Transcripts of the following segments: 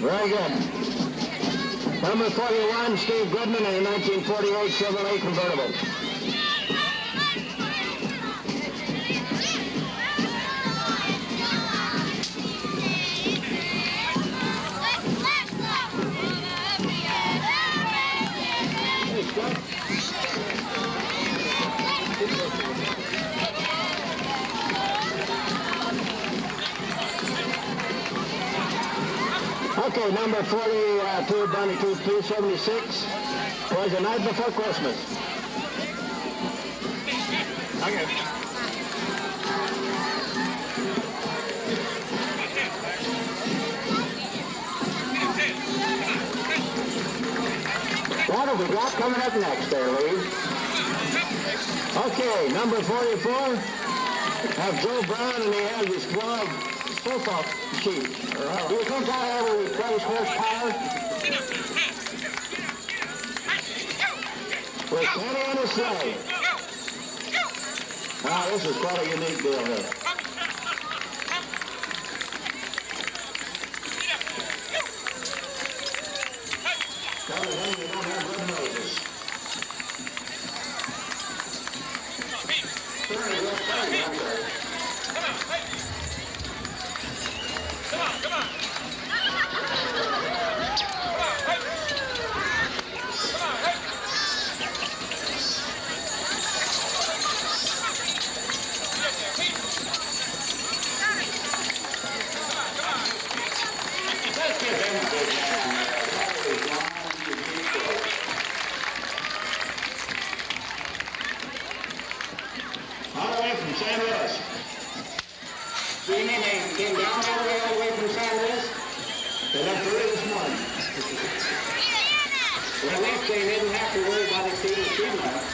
Very good. Number 41, Steve Goodman in a 1948 Chevrolet convertible. Okay, number 42, Bunny 276, was The Night Before Christmas. Okay. What have we got coming up next there, Lee? Okay, number 44, have Joe Brown, and he has his 12 sofa sheet. Do you think I ever replace horsepower? With Kenny and his sleigh. Now, this is quite a unique deal here. Tell me you don't have red noses. Very good, very good. All the way from San Luis. So you mean they came down all the way from San Luis? They left early this morning. Well, next day they didn't have to worry about exceeding the speed limit.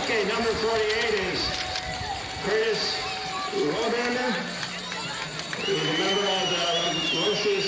Okay, number 48 is Curtis Rodander. He's a member of the Rose's.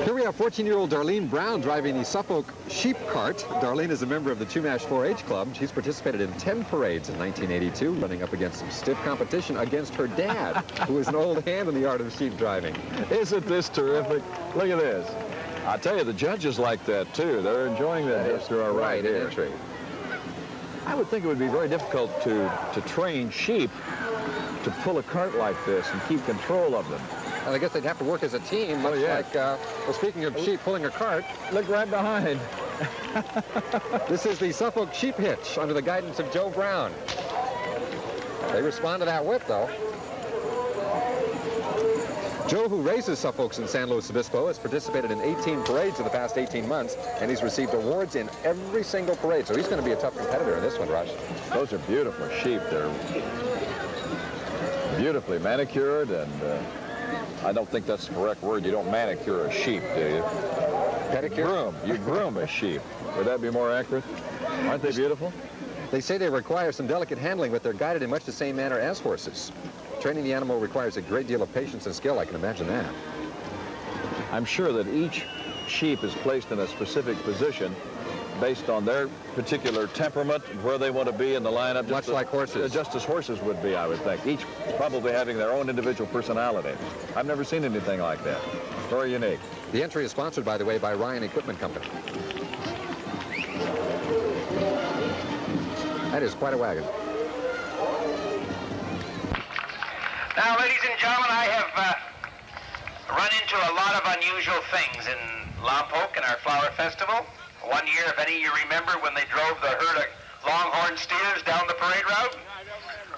Here we have 14-year-old Darlene Brown driving the Suffolk Sheep Cart. Darlene is a member of the Chumash 4-H Club. She's participated in 10 parades in 1982, running up against some stiff competition against her dad, who is an old hand in the art of sheep driving. Isn't this terrific? Look at this. I tell you, the judges like that, too. They're enjoying that history right here. Entry. I would think it would be very difficult to train sheep to pull a cart like this and keep control of them. And I guess they'd have to work as a team, much like, well, speaking of sheep pulling a cart. Look right behind. This is the Suffolk sheep hitch under the guidance of Joe Brown. They respond to that whip, though. Joe, who raises Suffolks in San Luis Obispo, has participated in 18 parades in the past 18 months, and he's received awards in every single parade. So he's going to be a tough competitor in this one, Rush. Those are beautiful sheep. They're beautifully manicured, and I don't think that's the correct word. You don't manicure a sheep, do you? Pedicure? You groom a sheep. Would that be more accurate? Aren't they beautiful? They say they require some delicate handling, but they're guided in much the same manner as horses. Training the animal requires a great deal of patience and skill. I can imagine that. I'm sure that each sheep is placed in a specific position based on their particular temperament, where they want to be in the lineup. Much like horses. Just as horses would be, I would think. Each probably having their own individual personality. I've never seen anything like that. Very unique. The entry is sponsored, by the way, by Ryan Equipment Company. That is quite a wagon. Now, ladies and gentlemen, I have run into a lot of unusual things in Lompoc and our flower festival. One year, if any of you remember, when they drove the herd of longhorn steers down the parade route,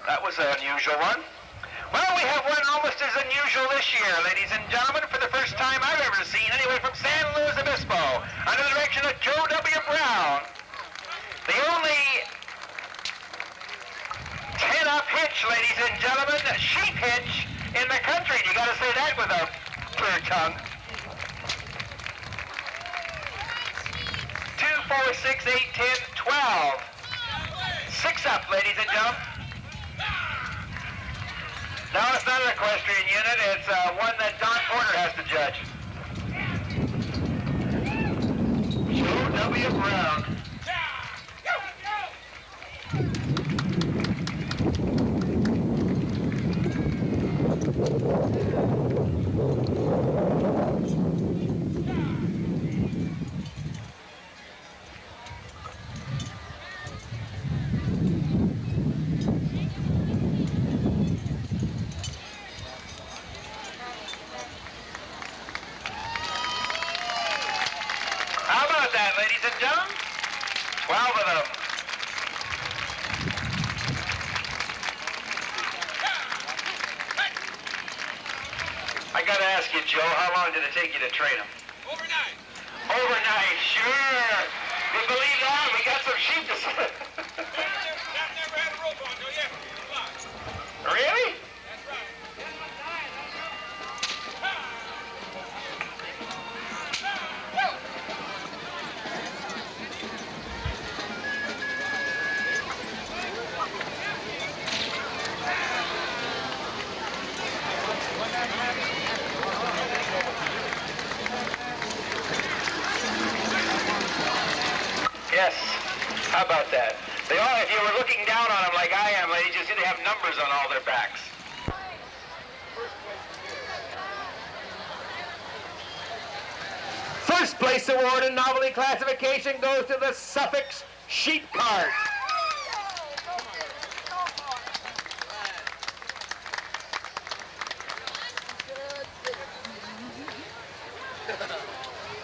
that was an unusual one. Well, we have one almost as unusual this year, ladies and gentlemen, for the first time I've ever seen, anyway, from San Luis Obispo, under the direction of JWB Brown. The only 10-up hitch, ladies and gentlemen, sheep hitch in the country. You got to say that with a clear tongue. 2, 4, 6, 8, 10, 12. 6 up, ladies and gentlemen. No, it's not an equestrian unit. It's one that Don Porter has to judge. Joe W. Brown. How about that, ladies and gentlemen? 12 of them. I got to ask you, Joe, how long did it take you to train them? Overnight. Overnight, sure. You believe that? We got some sheep to see. I've never had a rope on till yesterday. Really? That's right. Yes. How about that? They all, if you were looking down on them like I am, ladies, you see they have numbers on all their backs. First place award in novelty classification goes to the Suffolk sheep cart.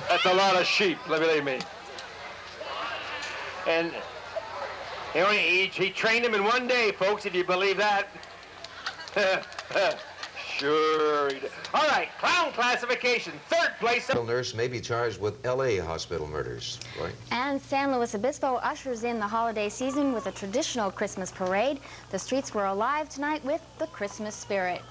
That's a lot of sheep, believe me. And he trained them in one day, folks, if you believe that. Sure he did. All right, clown classification, third place. Nurse may be charged with L.A. hospital murders, right? And San Luis Obispo ushers in the holiday season with a traditional Christmas parade. The streets were alive tonight with the Christmas spirit.